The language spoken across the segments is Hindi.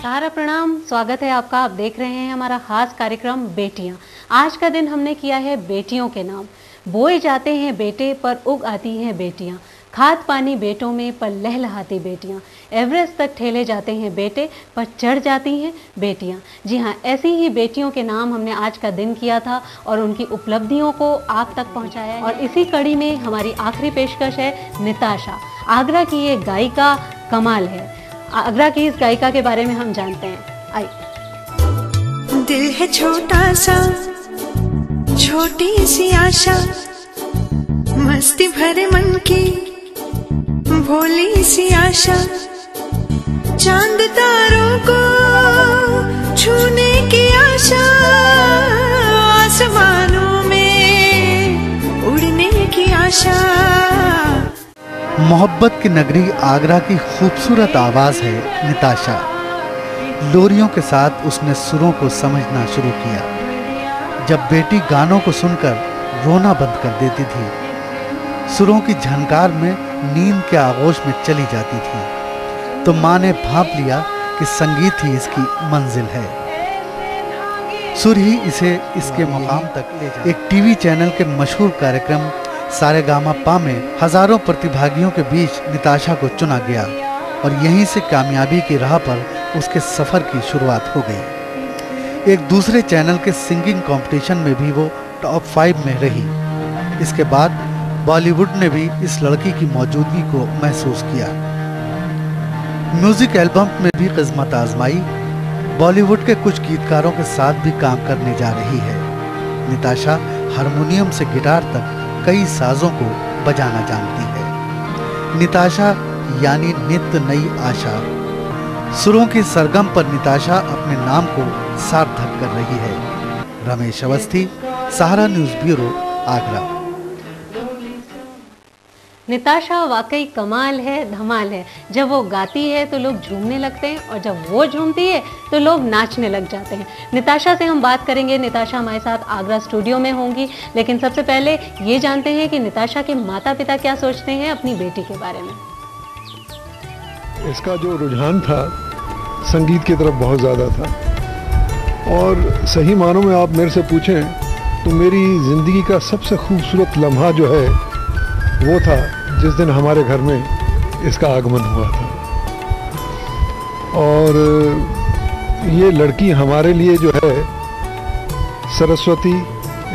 सहारा प्रणाम, स्वागत है आपका। आप देख रहे हैं हमारा खास कार्यक्रम बेटियां। आज का दिन हमने किया है बेटियों के नाम। बोए जाते हैं बेटे पर उग आती हैं बेटियां, खाद पानी बेटों में पर लहलहाती बेटियां, एवरेस्ट तक ठेले जाते हैं बेटे पर चढ़ जाती हैं बेटियां। जी हाँ, ऐसी ही बेटियों के नाम हमने आज का दिन किया था और उनकी उपलब्धियों को आप तक पहुंचाया है। और इसी कड़ी में हमारी आखिरी पेशकश है निताशा। आगरा की ये गायिका कमाल है। आगरा की इस गायिका के बारे में हम जानते हैं। आइए। दिल है छोटा सा, छोटी सी आशा, मस्ती भरे मन की भोली सी आशा, चांद तारों को छूने की आशा, आसमानों में उड़ने की आशा। मोहब्बत की नगरी आगरा की खूबसूरत आवाज है निताशा। लोरियों के साथ उसने सुरों को समझना शुरू किया। जब बेटी गानों को सुनकर रोना बंद कर देती थी, सुरों की झनकार में नींद के आगोश में चली जाती थी, तो माँ ने भांप लिया कि संगीत ही इसकी मंजिल है, सुर ही इसे इसके मुकाम तक ले जाए। एक टीवी चैनल के मशहूर कार्यक्रम सारेगामापा में हजारों प्रतिभागियों के बीच निताशा को चुना गया और यहीं से कामयाबी की राह पर उसके सफर की शुरुआत हो गई। एक दूसरे चैनल के सिंगिंग कंपटीशन में भी वो टॉप 5 में रही। इसके बाद बॉलीवुड ने भी इस लड़की की मौजूदगी को महसूस किया। म्यूजिक एल्बम में भी किस्मत आजमाई। बॉलीवुड के कुछ गीतकारों के साथ भी काम करने जा रही है। निताशा हारमोनियम से गिटार तक कई साजों को बजाना जानती है। निताशा यानी नित्य नई आशा। सुरों की सरगम पर निताशा अपने नाम को सार्थक कर रही है। रमेश अवस्थी, सहारा न्यूज़ ब्यूरो, आगरा। निताशा वाकई कमाल है, धमाल है। जब वो गाती है तो लोग झूमने लगते हैं और जब वो झूमती है तो लोग नाचने लग जाते हैं। निताशा से हम बात करेंगे। निताशा हमारे साथ आगरा स्टूडियो में होंगी, लेकिन सबसे पहले ये जानते हैं कि निताशा के माता पिता क्या सोचते हैं अपनी बेटी के बारे में। इसका जो रुझान था संगीत की तरफ बहुत ज़्यादा था, और सही मानों में आप मेरे से पूछें तो मेरी ज़िंदगी का सबसे खूबसूरत लम्हा जो है वो था जिस दिन हमारे घर में इसका आगमन हुआ था। और ये लड़की हमारे लिए जो है सरस्वती,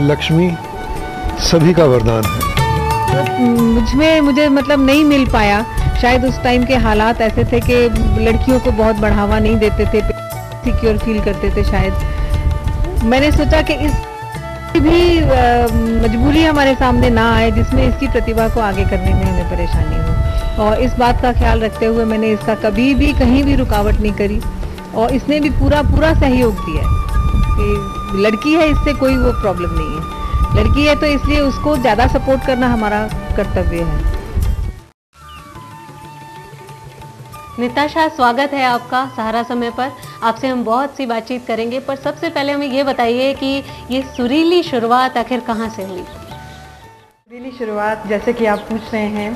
लक्ष्मी सभी का वरदान है। मुझे मतलब नहीं मिल पाया। शायद उस टाइम के हालात ऐसे थे कि लड़कियों को बहुत बढ़ावा नहीं देते थे, सिक्योर फील करते थे। शायद मैंने सोचा कि इस भी मजबूरी हमारे सामने ना आए जिसमें इसकी प्रतिभा को आगे करने में हमें परेशानी हो, और इस बात का ख्याल रखते हुए मैंने इसका कभी भी कहीं भी रुकावट नहीं करी और इसने भी पूरा सहयोग दिया कि लड़की है, इससे कोई वो प्रॉब्लम नहीं है। लड़की है तो इसलिए उसको ज़्यादा सपोर्ट करना हमारा कर्तव्य है। निताशा, स्वागत है आपका सहारा समय पर। आपसे हम बहुत सी बातचीत करेंगे, पर सबसे पहले हमें ये बताइए कि ये सुरीली शुरुआत आखिर कहाँ से हुई? सुरीली शुरुआत जैसे कि आप पूछ रहे हैं,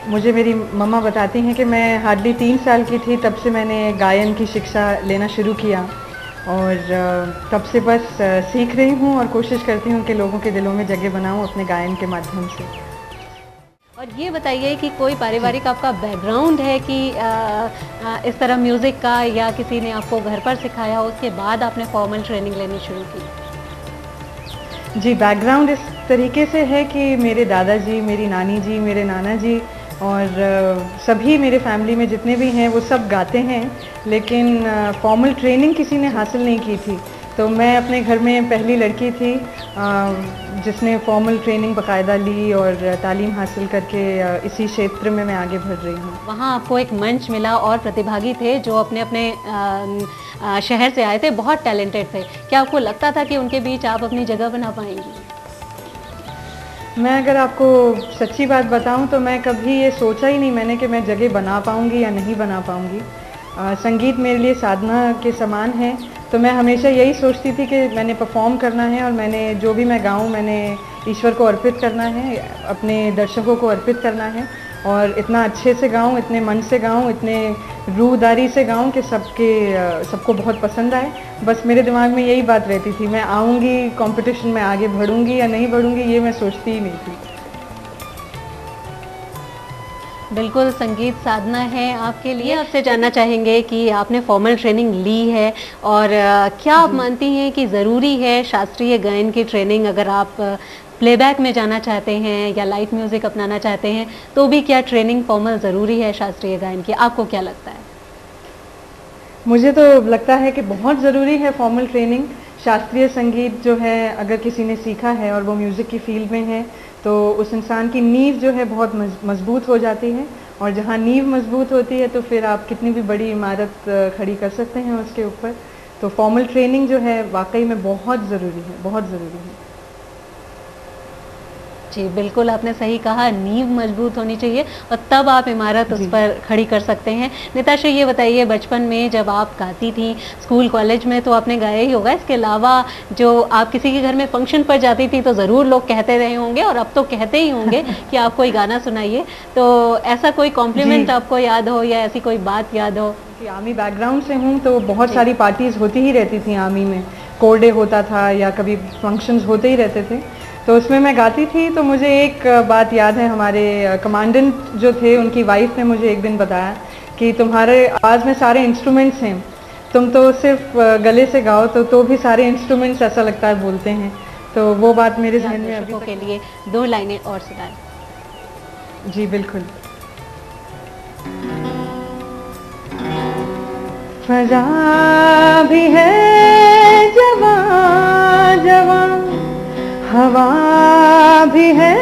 मुझे मेरी मम्मा बताती हैं कि मैं हार्डली 3 साल की थी तब से मैंने गायन की शिक्षा लेना शुरू किया, और तब से बस सीख रही हूँ और कोशिश करती हूँ कि लोगों के दिलों में जगह बनाऊँ अपने गायन के माध्यम से। और ये बताइए कि कोई पारिवारिक आपका बैकग्राउंड है कि इस तरह म्यूज़िक का, या किसी ने आपको घर पर सिखाया, उसके बाद आपने फॉर्मल ट्रेनिंग लेनी शुरू की? जी, बैकग्राउंड इस तरीके से है कि मेरे दादाजी, मेरी नानी जी, मेरे नाना जी और सभी मेरे फैमिली में जितने भी हैं वो सब गाते हैं, लेकिन फॉर्मल ट्रेनिंग किसी ने हासिल नहीं की थी। तो मैं अपने घर में पहली लड़की थी जिसने फॉर्मल ट्रेनिंग बाकायदा ली और तालीम हासिल करके इसी क्षेत्र में मैं आगे बढ़ रही हूँ। वहाँ आपको एक मंच मिला और प्रतिभागी थे जो अपने अपने शहर से आए थे, बहुत टैलेंटेड थे। क्या आपको लगता था कि उनके बीच आप अपनी जगह बना पाएंगी? मैं अगर आपको सच्ची बात बताऊं तो मैं कभी ये सोचा ही नहीं मैंने कि मैं जगह बना पाऊंगी या नहीं बना पाऊंगी। संगीत मेरे लिए साधना के समान है, तो मैं हमेशा यही सोचती थी कि मैंने परफॉर्म करना है और मैंने जो भी मैं गाऊं मैंने ईश्वर को अर्पित करना है, अपने दर्शकों को अर्पित करना है। और इतना अच्छे से गाऊं, इतने मन से गाऊं, इतने रूहदारी से गाऊं कि सबको बहुत पसंद आए। बस मेरे दिमाग में यही बात रहती थी, मैं आऊँगी कंपटीशन में आगे बढ़ूँगी या नहीं बढ़ूँगी, ये मैं सोचती ही नहीं थी। बिल्कुल संगीत साधना है आपके लिए। आपसे जानना चाहेंगे कि आपने फॉर्मल ट्रेनिंग ली है और क्या आप मानती हैं कि ज़रूरी है शास्त्रीय गायन की ट्रेनिंग, अगर आप प्लेबैक में जाना चाहते हैं या लाइट म्यूज़िक अपनाना चाहते हैं तो भी क्या ट्रेनिंग फॉर्मल ज़रूरी है शास्त्रीय गायन की? आपको क्या लगता है? मुझे तो लगता है कि बहुत ज़रूरी है फॉर्मल ट्रेनिंग। शास्त्रीय संगीत जो है अगर किसी ने सीखा है और वो म्यूज़िक की फील्ड में है तो उस इंसान की नींव जो है बहुत मजबूत हो जाती है, और जहाँ नींव मजबूत होती है तो फिर आप कितनी भी बड़ी इमारत खड़ी कर सकते हैं उसके ऊपर। तो फॉर्मल ट्रेनिंग जो है वाकई में बहुत ज़रूरी है, बहुत ज़रूरी है। जी बिल्कुल, आपने सही कहा, नींव मजबूत होनी चाहिए और तब आप इमारत उस पर खड़ी कर सकते हैं। निताशा, ये बताइए, बचपन में जब आप गाती थी, स्कूल कॉलेज में तो आपने गाया ही होगा, इसके अलावा जो आप किसी के घर में फंक्शन पर जाती थी तो ज़रूर लोग कहते रहे होंगे और अब तो कहते ही होंगे कि आप कोई गाना सुनाइए, तो ऐसा कोई कॉम्प्लीमेंट आपको याद हो या ऐसी कोई बात याद हो? कि आर्मी बैकग्राउंड से हूँ तो बहुत सारी पार्टीज़ होती ही रहती थी आर्मी में, कोर डे होता था या कभी फंक्शंस होते ही रहते थे, तो उसमें मैं गाती थी। तो मुझे एक बात याद है, हमारे कमांडेंट जो थे उनकी वाइफ ने मुझे एक दिन बताया कि तुम्हारे आवाज़ में सारे इंस्ट्रूमेंट्स हैं, तुम तो सिर्फ गले से गाओ तो भी सारे इंस्ट्रूमेंट्स ऐसा लगता है बोलते हैं। तो वो बात मेरे जहन में अभी के लिए 2 लाइनें और सुनाएं। जी बिल्कुल। फजा भी है जवां जवां, हवा भी है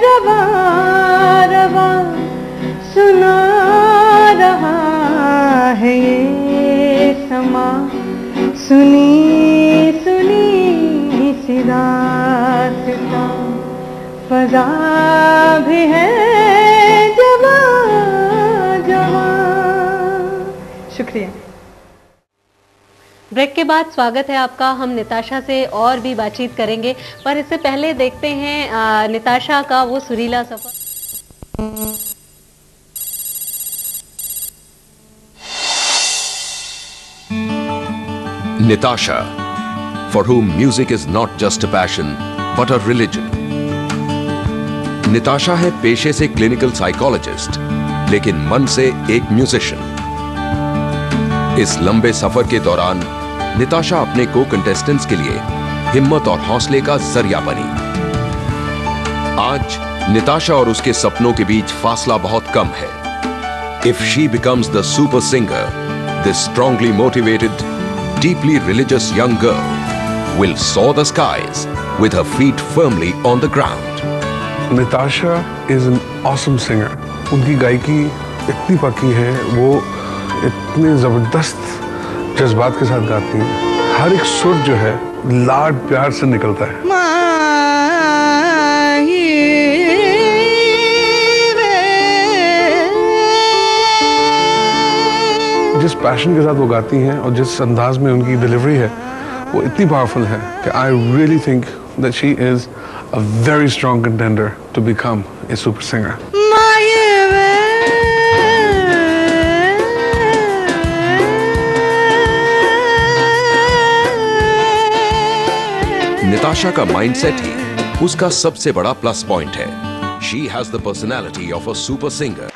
रवां रवां, सुना रहा है ये समा, सुनी सुनी सी दास्तां, फजा भी है जवां जवां। शुक्रिया। ब्रेक के बाद स्वागत है आपका। हम निताशा से और भी बातचीत करेंगे, पर इससे पहले देखते हैं निताशा का वो सुरीला सफर। Nitasha, for whom music is not just a passion but a religion. Nitasha है पेशे से क्लिनिकल साइकोलॉजिस्ट, लेकिन मन से एक म्यूजिशियन। इस लंबे सफर के दौरान निताशा अपने को कंटेस्टेंट्स के लिए हिम्मत और हौसले का जरिया बनी। आज निताशा और उसके सपनों के बीच फासला बहुत कम है। If she becomes the super singer, this strongly motivated, deeply religious young girl will soar the skies with her feet firmly on the ground. Nitasha is an awesome singer. उनकी गायकी इतनी पक्की है, वो इतने जबरदस्त जज्बात के साथ गाती हैं। हर एक सुर जो है लाड प्यार से निकलता है। जिस पैशन के साथ वो गाती हैं और जिस अंदाज में उनकी डिलीवरी है वो इतनी पावरफुल है कि I really think that she is a very strong contender to become a super singer. Nitasha का माइंडसेट ही उसका सबसे बड़ा प्लस पॉइंट है। She has the personality of a super singer.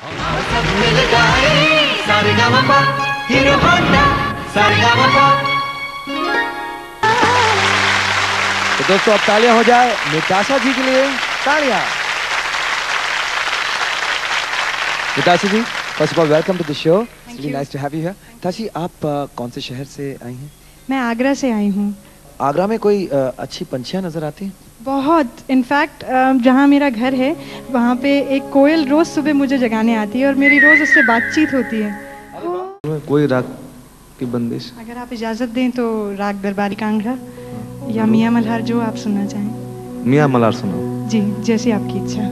तो दोस्तों अब तालियां हो जाए निताशा जी के लिए, तालियां। Nitasha ji, first of all welcome to the show, really nice to have you here. Tashi, आप कौन से शहर से आई हैं? मैं आगरा से आई हूँ। आगरा में कोई अच्छी पंछियाँ नजर आती हैं? बहुत, इनफैक्ट जहाँ मेरा घर है वहाँ पे एक कोयल रोज सुबह मुझे जगाने आती है और मेरी रोज उससे बातचीत होती है। कोई राग की बंदिश? अगर आप इजाजत दें तो राग दरबारी कांगड़ा या मियाँ मल्हार, जो आप सुनना चाहें। मियाँ मल्हार सुनो जी, जैसी आपकी इच्छा।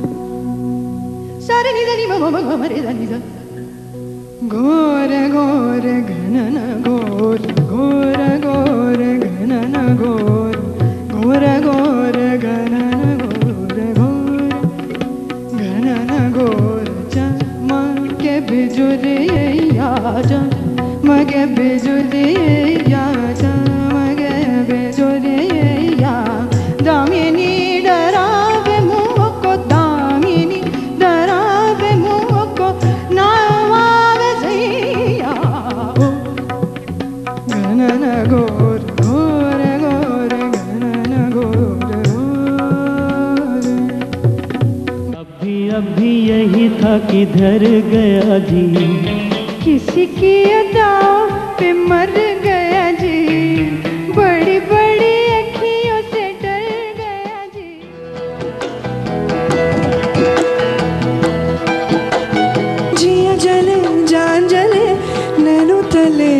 गोर गोर घनन गोर, गोर गोर घनन गोर, गोर गोर घनन गोर, गोर घनन गोर, बेजुरे याजा मगे बेजुरे याजा मगे बेजुरे या दामिनी डरावे मुझको दामिनी डरावे मुझको नावावे सैया गनन गोर गोर गोर गनन गोर गोर अभी यही था किधर गया जी किसी की अदाओं पे मर गया जी बड़ी बड़ी अखियों से डर गया जी जिया जले जान जले नैनो तले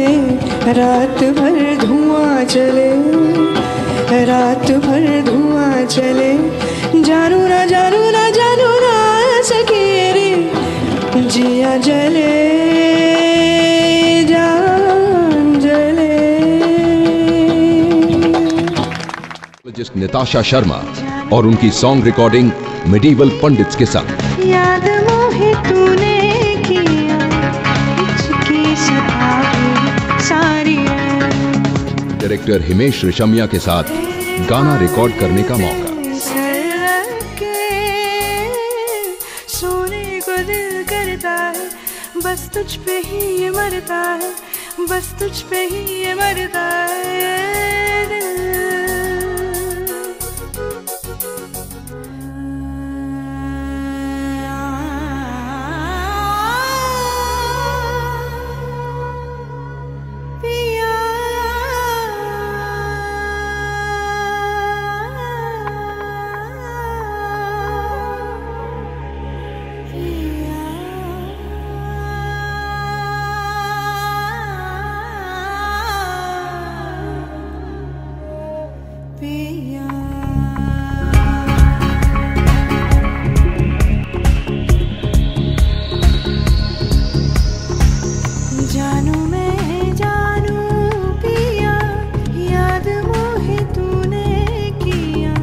रात भर धुआं चले रात भर धुआं चले जानू ना जानू ना जानू ना सके रे जिया जले जान जले। निताशा शर्मा और उनकी सॉन्ग रिकॉर्डिंग मिडीवल पंडित्स के साथ। याद मोहे तूने किया हिचकी सताए सारी डायरेक्टर हिमेश रेशमिया के साथ गाना रिकॉर्ड करने का मौका। सोने को दिल करता है बस तुझ पे ही ये मरता है बस तुझ पे ही ये मरता है दिल। जानू मैं जानू पिया याद मोहे तूने किया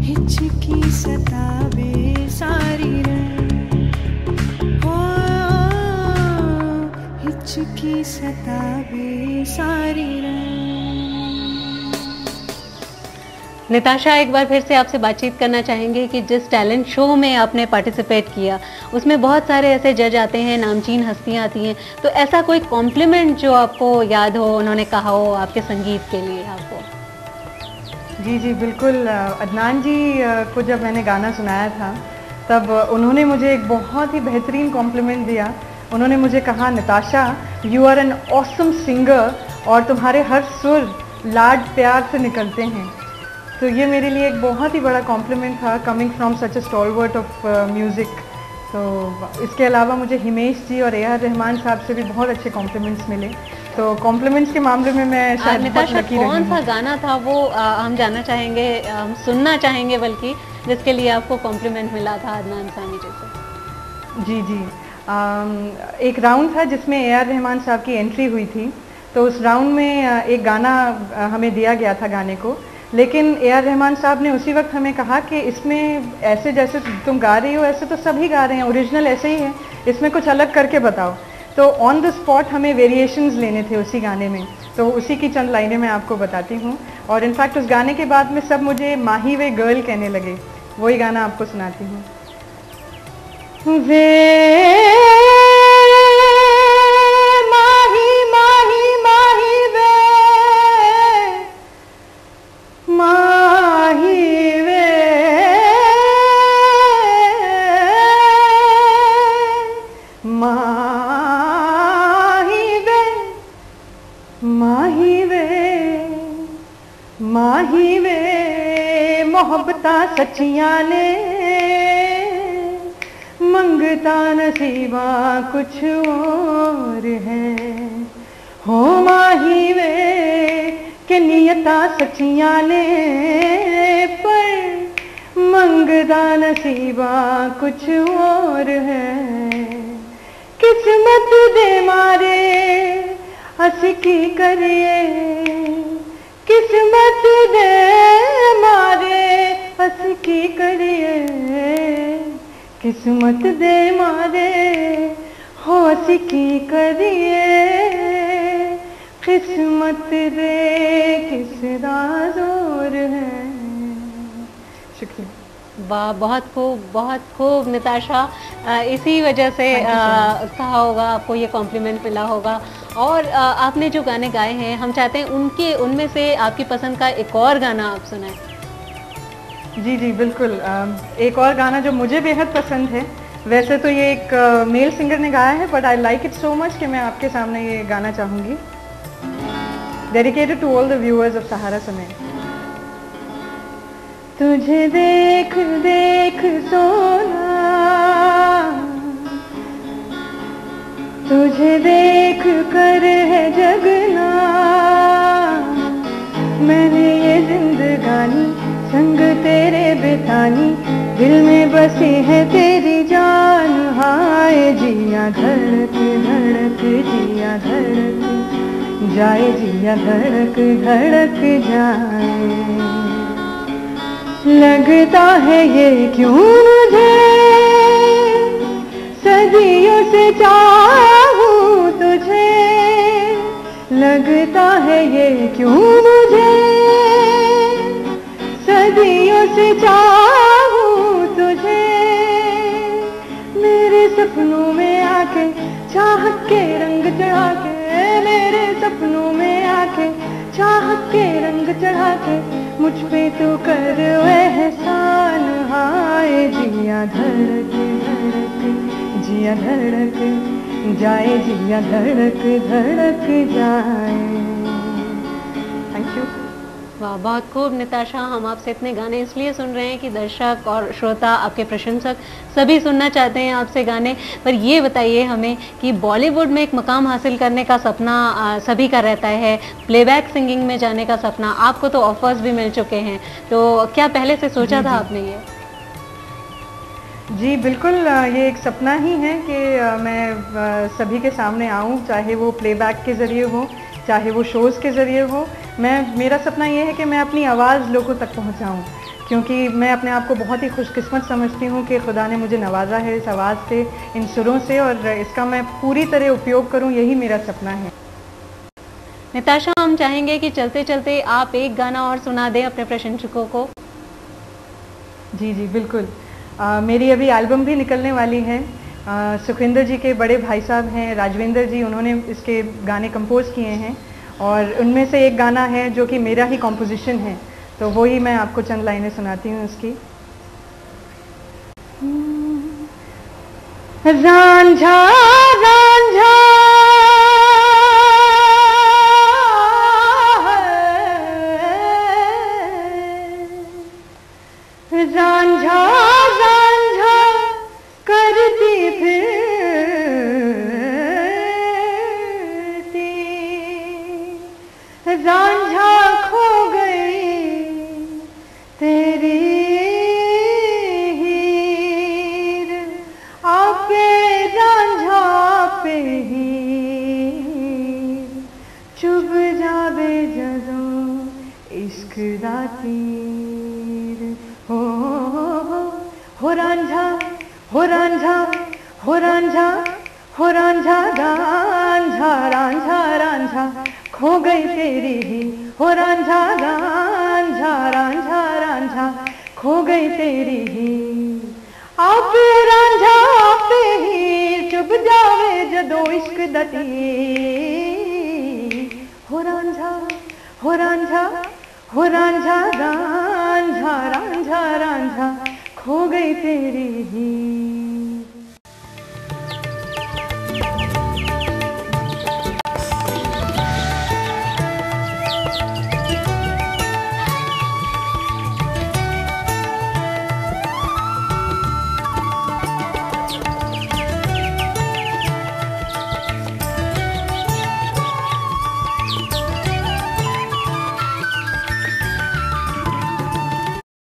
हिचकी सतावे सारी हो हिचकी सतावे सारी निताशा, एक बार फिर से आपसे बातचीत करना चाहेंगे कि जिस टैलेंट शो में आपने पार्टिसिपेट किया उसमें बहुत सारे ऐसे जज आते हैं, नामचीन हस्तियां आती हैं, तो ऐसा कोई कॉम्प्लीमेंट जो आपको याद हो, उन्होंने कहा हो आपके संगीत के लिए आपको? जी जी बिल्कुल। अदनान जी को जब मैंने गाना सुनाया था तब उन्होंने मुझे एक बहुत ही बेहतरीन कॉम्प्लीमेंट दिया। उन्होंने मुझे कहा, Nitasha you are an awesome singer और तुम्हारे हर सुर लाड प्यार से निकलते हैं। तो ये मेरे लिए एक बहुत ही बड़ा कॉम्प्लीमेंट था coming from such a stalwart of music. तो इसके अलावा मुझे हिमेश जी और ए.आर. रहमान साहब से भी बहुत अच्छे कॉम्प्लीमेंट्स मिले। तो कॉम्प्लीमेंट्स के मामले में मैं शायद निताशा, कौन सा गाना था वो हम जानना चाहेंगे, हम सुनना चाहेंगे बल्कि, जिसके लिए आपको कॉम्प्लीमेंट मिला था अदनान सामी जी से? जी जी, एक राउंड था जिसमें ए.आर. रहमान साहब की एंट्री हुई थी। तो उस राउंड में एक गाना हमें दिया गया था गाने को, लेकिन ए.आर. रहमान साहब ने उसी वक्त हमें कहा कि इसमें ऐसे जैसे तुम गा रही हो ऐसे तो सभी गा रहे हैं, ओरिजिनल ऐसे ही है, इसमें कुछ अलग करके बताओ। तो ऑन द स्पॉट हमें वेरिएशंस लेने थे उसी गाने में। तो उसी की चंद लाइनें मैं आपको बताती हूँ। और इनफैक्ट उस गाने के बाद में सब मुझे माही वे गर्ल कहने लगे। वही गाना आपको सुनाती हूँ। माही वे मोहब्बता सच्चियां ने मंगता नसीबा कुछ और है। हो माही वे के नियता सच्चियां ने पर मंगता नसीबा कुछ और है। किस्मत दे मारे असी की करिए, किस्मत दे मारे अस की करिए, किस्मत दे मारे हो अस आशिकी करिए किस्मत दे किसदा जोर है। शुक्रिया। वाह, बहुत खूब निताशा। इसी वजह से कहा होगा, आपको ये कॉम्प्लीमेंट मिला होगा। और आपने जो गाने गाए हैं, हम चाहते हैं उनमें से आपकी पसंद का एक और गाना आप सुनाएं। जी जी बिल्कुल। एक और गाना जो मुझे बेहद पसंद है, वैसे तो ये एक मेल सिंगर ने गाया है, but I like it so much कि मैं आपके सामने ये गाना चाहूँगी। Dedicated to all the viewers of Sahara Samay. तुझे देख देख सोना, तुझे देख कर है जगना, मैंने ये जिंदगानी संग तेरे बितानी, दिल में बसी है तेरी जान। हाय जिया धड़क धड़क जिया धड़क जाए, जिया धड़क धड़क जाए। लगता है ये क्यों मुझे सदियों से चाहूं तुझे, लगता है ये क्यों मुझे सदियों से चाहूं तुझे। मेरे सपनों में आके चाहत के रंग चढ़ा के, मेरे सपनों में आके चाहत के रंग चढ़ा के, मुझ पे तो कर एहसान। हाय जिया धड़क धड़क जिया धड़क जाए, जिया धड़क धड़क जाए। Thank you. वाह, बहुत खूब निताशा। हम आपसे इतने गाने इसलिए सुन रहे हैं कि दर्शक और श्रोता, आपके प्रशंसक सभी सुनना चाहते हैं आपसे गाने। पर ये बताइए हमें कि बॉलीवुड में एक मकाम हासिल करने का सपना सभी का रहता है, प्लेबैक सिंगिंग में जाने का सपना, आपको तो ऑफर्स भी मिल चुके हैं, तो क्या पहले से सोचा था आपने ये? जी बिल्कुल, ये एक सपना ही है कि मैं सभी के सामने आऊँ, चाहे वो प्लेबैक के ज़रिए हो, चाहे वो शोज़ के ज़रिए हो। मेरा सपना ये है कि मैं अपनी आवाज़ लोगों तक पहुंचाऊं, क्योंकि मैं अपने आप को बहुत ही खुशकिस्मत समझती हूं कि खुदा ने मुझे नवाजा है इस आवाज़ से, इन सुरों से, और इसका मैं पूरी तरह उपयोग करूं, यही मेरा सपना है। निताशा, हम चाहेंगे कि चलते चलते आप एक गाना और सुना दें अपने प्रशंसकों को। जी जी बिल्कुल। मेरी अभी एल्बम भी निकलने वाली है। सुखविंदर जी के बड़े भाई साहब हैं राजविंदर जी, उन्होंने इसके गाने कंपोज किए हैं, और उनमें से एक गाना है जो कि मेरा ही कॉम्पोजिशन है, तो वो ही मैं आपको चंद लाइनें सुनाती हूँ उसकी। रांझा रांझा रांझा रांझा करती फिरती, रांझा खो गई तेरी हीर, आपे रांझा पे हीर, चुभ जावे जदों इश्क दा तीर। हो रांझा हो रांझा हो रांझा हो रांझा रांझा रांझा रांझा खो गई तेरी ही, हो रांझा रांझा रांझा रांझा खो गई तेरी ही, आप रांझा पे ही चुभ जावे जदों इश्क दा तीर। हो रांझा हो रांझा हो रांझा रांझा रांझा रांझा खो गई तेरी ही।